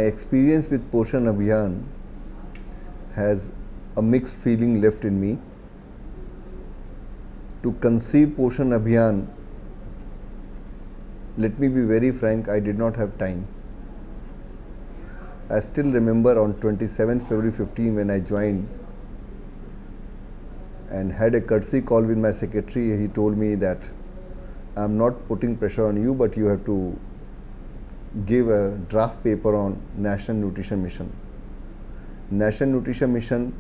experience with Poshan Abhiyan has a mixed feeling left in me. To conceive Poshan Abhiyan, let me be very frank, I did not have time. I still remember on 27th February 15 when I joined and had a courtesy call with my secretary. He told me that I'm not putting pressure on you, but you have to give a draft paper on National Nutrition Mission. National Nutrition Mission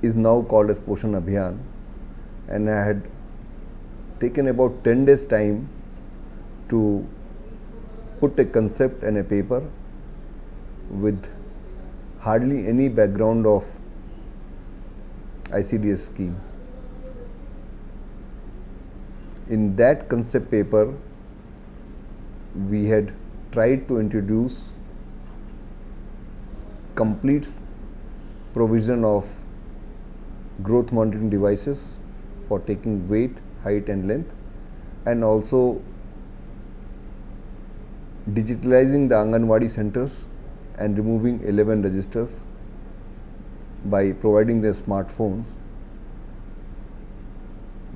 is now called as Poshan Abhiyan, and I had taken about 10 days time to put a concept and a paper with hardly any background of ICDS scheme. In that concept paper, we had tried to introduce complete provision of growth monitoring devices for taking weight, height and length, and also digitalizing the Anganwadi centers and removing 11 registers by providing their smartphones.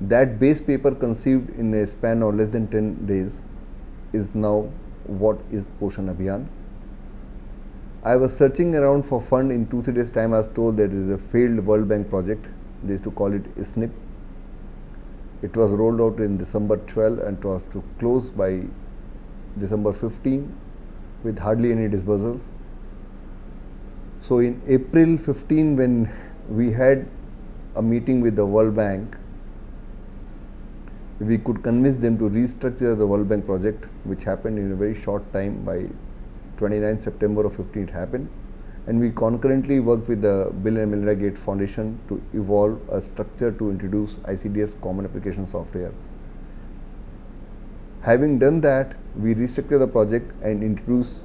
That base paper conceived in a span of less than 10 days is now what is Poshan Abhiyan. I was searching around for fund. In 2-3 days time I was told that it is a failed World Bank project. They used to call it SNP. It was rolled out in December 12 and it was to close by December 15 with hardly any disbursals. So in April 15, when we had a meeting with the World Bank, we could convince them to restructure the World Bank project, which happened in a very short time. By 29 September of 15 it happened, and we concurrently worked with the Bill and Melinda Gates Foundation to evolve a structure to introduce ICDS Common Application Software. Having done that, we restructured the project and introduced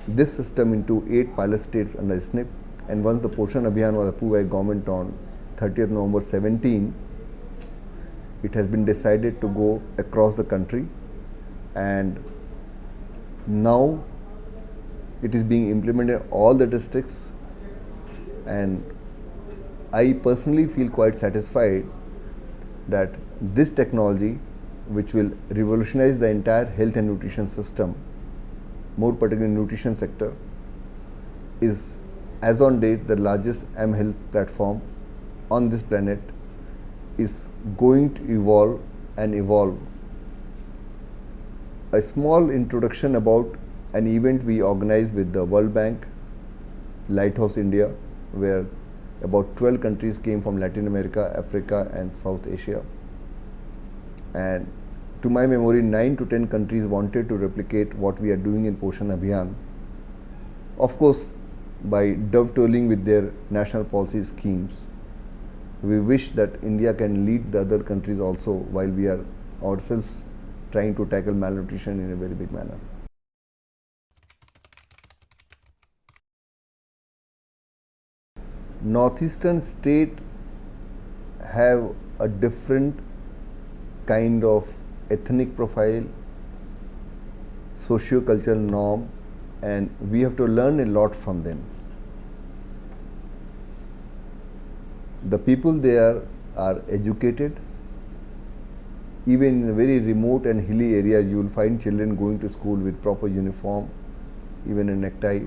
this system into 8 pilot states under SNP, and once the Poshan Abhiyan was approved by government on 30th November 17, it has been decided to go across the country, and now it is being implemented in all the districts, and I personally feel quite satisfied that this technology, which will revolutionize the entire health and nutrition system, more particularly nutrition sector, is as on date the largest mHealth platform on this planet, is going to evolve and evolve. A small introduction about an event we organized with the World Bank, Lighthouse India, where about 12 countries came from Latin America, Africa and South Asia. And to my memory, 9 to 10 countries wanted to replicate what we are doing in Poshan Abhiyan. Of course, by dovetailing with their national policy schemes. We wish that India can lead the other countries also, while we are ourselves trying to tackle malnutrition in a very big manner. Northeastern state have a different kind of ethnic profile, socio-cultural norm, and we have to learn a lot from them. The people there are educated. Even in very remote and hilly areas, you will find children going to school with proper uniform, even a necktie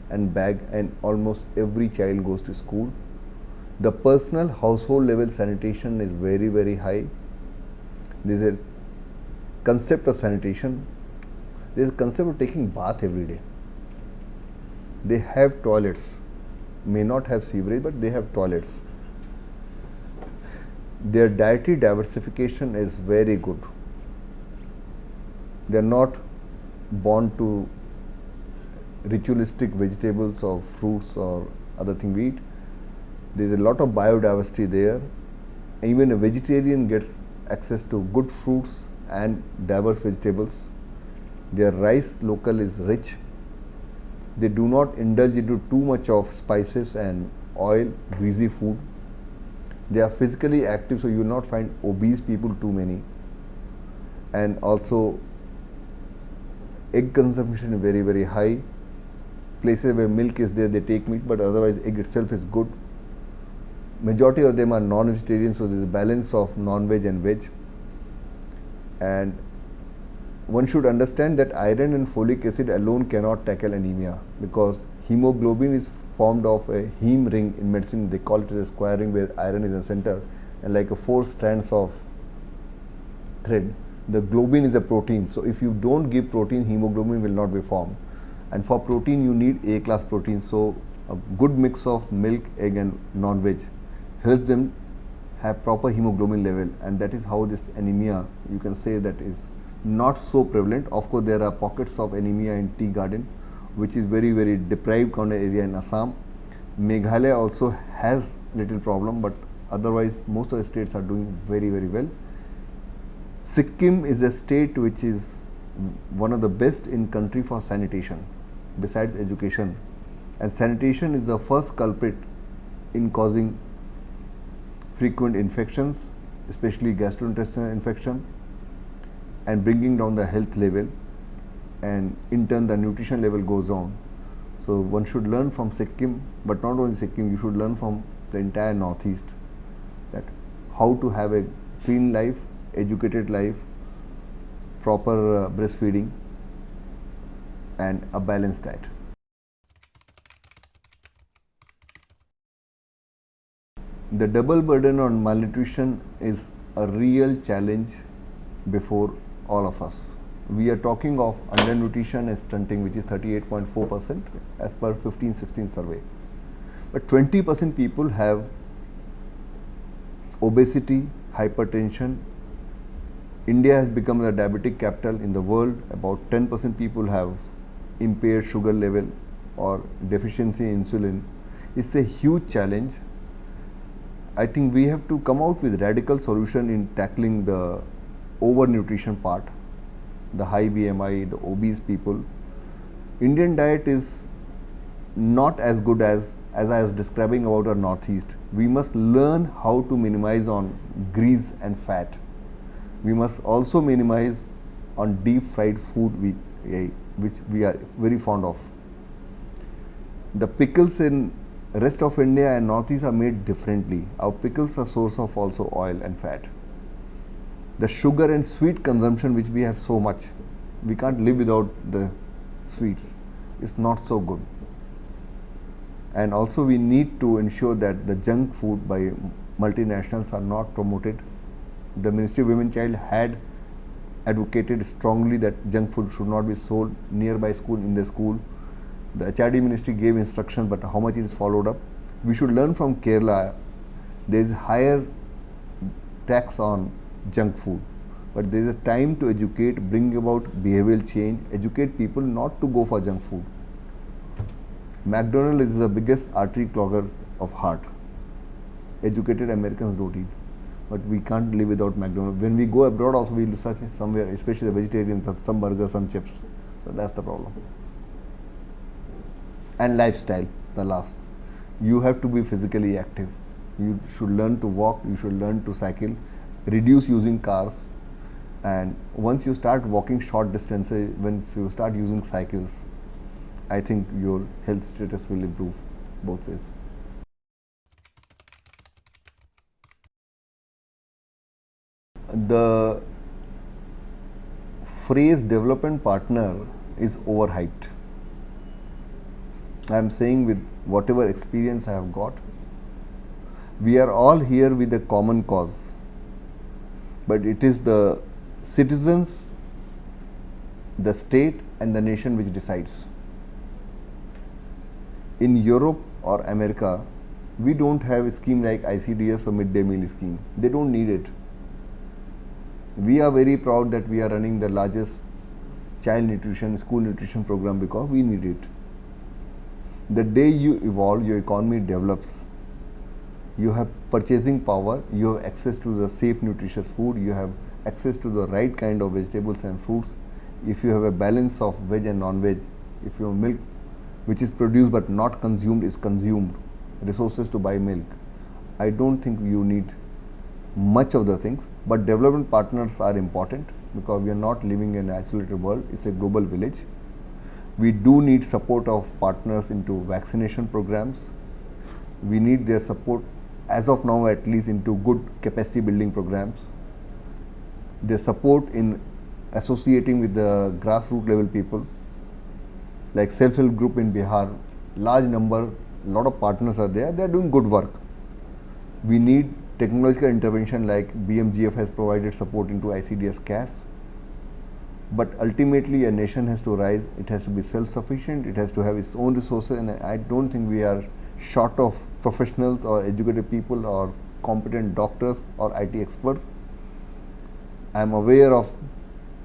and bag, and almost every child goes to school. The personal household level sanitation is very, very high. There is a concept of sanitation. There is a concept of taking bath every day. They have toilets, may not have sewerage, but they have toilets. Their dietary diversification is very good. They are not born to ritualistic vegetables or fruits or other thing we eat. There is a lot of biodiversity there. Even a vegetarian gets access to good fruits and diverse vegetables. Their rice local is rich. They do not indulge into too much of spices and oil, greasy food. They are physically active, so you will not find obese people too many. And also egg consumption is very, very high. Places where milk is there, they take meat, but otherwise egg itself is good. Majority of them are non-vegetarian, so there is a balance of non-veg and veg. And one should understand that iron and folic acid alone cannot tackle anemia, because hemoglobin is formed of a heme ring. In medicine they call it as a square ring where iron is in the center, and like a 4 strands of thread. The globin is a protein, so if you don't give protein, hemoglobin will not be formed. And for protein you need A class protein, so a good mix of milk, egg and non-veg helps them have proper hemoglobin level, and that is how this anemia, you can say, that is not so prevalent. Of course there are pockets of anemia in tea garden, which is very, very deprived kind of area in Assam. Meghalaya also has little problem, but otherwise most of the states are doing very, very well. Sikkim is a state which is one of the best in country for sanitation besides education, and sanitation is the first culprit in causing frequent infections, especially gastrointestinal infection, and bringing down the health level, and in turn the nutrition level goes down. So one should learn from Sikkim, but not only Sikkim, you should learn from the entire Northeast, that how to have a clean life, educated life, proper breastfeeding and a balanced diet. The double burden on malnutrition is a real challenge before all of us. We are talking of undernutrition and stunting, which is 38.4% as per 15-16 survey. But 20% people have obesity, hypertension. India has become the diabetic capital in the world. About 10% people have impaired sugar level or deficiency in insulin. It's a huge challenge. I think we have to come out with radical solution in tackling the overnutrition part, the high BMI, the obese people. Indian diet is not as good as I was describing about our Northeast. We must learn how to minimize on grease and fat. We must also minimize on deep fried food which we are very fond of. The pickles in rest of India and Northeast are made differently. Our pickles are source of also oil and fat. The sugar and sweet consumption which we have so much, we can't live without the sweets. It's not so good. And also we need to ensure that the junk food by multinationals are not promoted. The Ministry of Women and Child had advocated strongly that junk food should not be sold nearby school, in the school. The HRD ministry gave instructions, but how much it is followed up? We should learn from Kerala. There is higher tax on junk food, but there is a time to educate, bring about behavioral change, educate people not to go for junk food. McDonald's is the biggest artery clogger of heart. Educated Americans don't eat, but we can't live without McDonald's. When we go abroad also we will search somewhere, especially the vegetarians, have some burgers, some chips. So that's the problem. And lifestyle, the last. You have to be physically active. You should learn to walk, you should learn to cycle, reduce using cars, and once you start walking short distances, once you start using cycles, I think your health status will improve both ways. The phrase development partner is overhyped. I am saying with whatever experience I have got, we are all here with a common cause, but it is the citizens, the state and the nation which decides. In Europe or America, we don't have a scheme like ICDS or midday meal scheme. They don't need it. We are very proud that we are running the largest child nutrition, school nutrition program because we need it. The day you evolve, your economy develops. You have purchasing power, you have access to the safe nutritious food, you have access to the right kind of vegetables and fruits. If you have a balance of veg and non-veg, if your milk which is produced but not consumed is consumed, resources to buy milk, I don't think you need much of the things, but development partners are important. because we are not living in an isolated world, it's a global village. We do need support of partners into vaccination programs. We need their support as of now at least into good capacity building programs. Their support in associating with the grassroots level people like self-help group in Bihar, large number, lot of partners are there, they are doing good work. We need technological intervention like BMGF has provided support into ICDS CAS. But ultimately a nation has to rise, it has to be self-sufficient, it has to have its own resources, and I don't think we are short of professionals or educated people or competent doctors or IT experts. I am aware of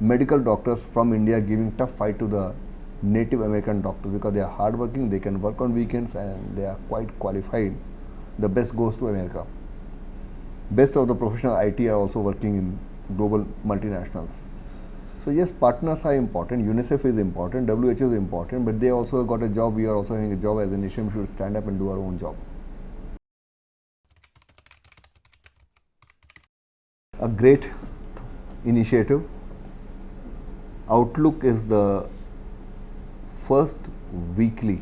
medical doctors from India giving tough fight to the Native American doctors because they are hardworking, they can work on weekends and they are quite qualified. The best goes to America. Best of the professional IT are also working in global multinationals. So yes, partners are important, UNICEF is important, WHO is important, but they also got a job, we are also having a job as a nation, we should stand up and do our own job. A great initiative. Outlook is the first weekly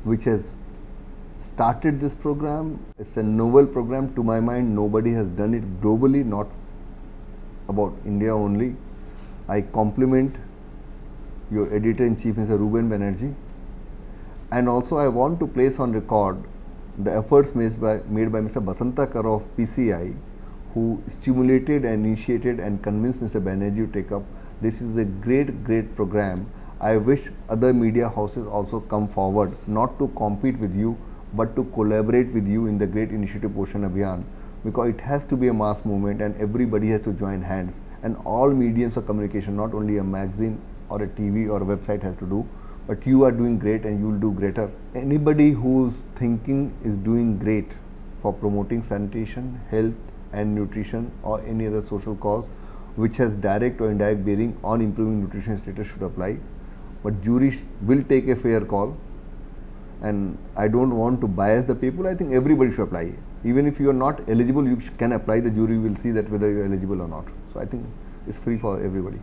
which has started this program. It's a novel program. To my mind, nobody has done it globally, not about India only. I compliment your editor-in-chief, Mr. Ruben Banerjee. And also I want to place on record the efforts made by Mr. Basantakar of PCI, who stimulated and initiated and convinced Mr. Banerjee to take up. This is a great program. I wish other media houses also come forward, not to compete with you, but to collaborate with you in the great initiative Poshan Abhiyan, because it has to be a mass movement and everybody has to join hands, and all mediums of communication, not only a magazine or a TV or a website has to do, but you are doing great and you will do greater. Anybody whose thinking is doing great for promoting sanitation, health and nutrition or any other social cause which has direct or indirect bearing on improving nutrition status should apply. But jury will take a fair call, and I don't want to bias the people. I think everybody should apply. Even if you are not eligible, you can apply. The jury will see that whether you are eligible or not. So I think it's free for everybody.